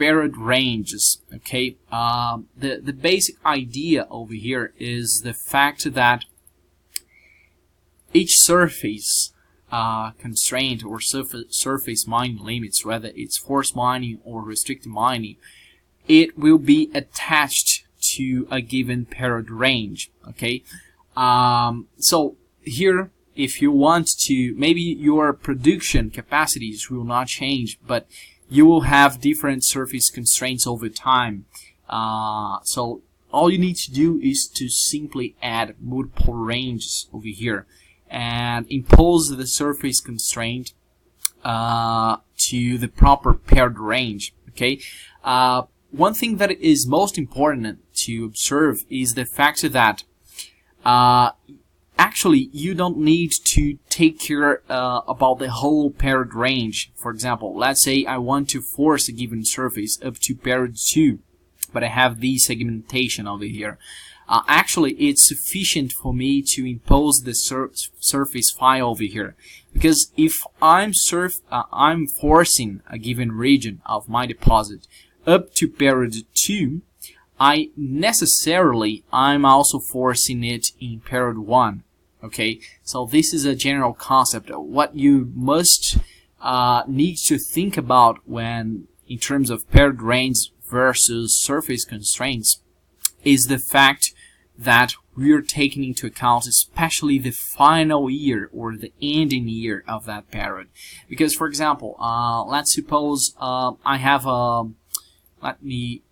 period ranges. Okay, the basic idea over here is the fact that each surface constraint or surface mining limits, whether it's forced mining or restricted mining, it will be attached to a given period range. Okay, so here, if you want to, maybe your production capacities will not change, but you will have different surface constraints over time. So all you need to do is to simply add multiple ranges over here and impose the surface constraint to the proper paired range. Okay. One thing that is most important to observe is the fact that actually you don't need to take care about the whole paired range. For example, let's say I want to force a given surface up to period 2, but I have this segmentation over here. Actually, it's sufficient for me to impose the surface phi over here, because if I'm forcing a given region of my deposit up to period 2, I'm also forcing it in period 1. Okay, so this is a general concept. What you must need to think about when in terms of paired range versus surface constraints is the fact that we are taking into account especially the final year or the ending year of that period. Because, for example, let's suppose I have a let me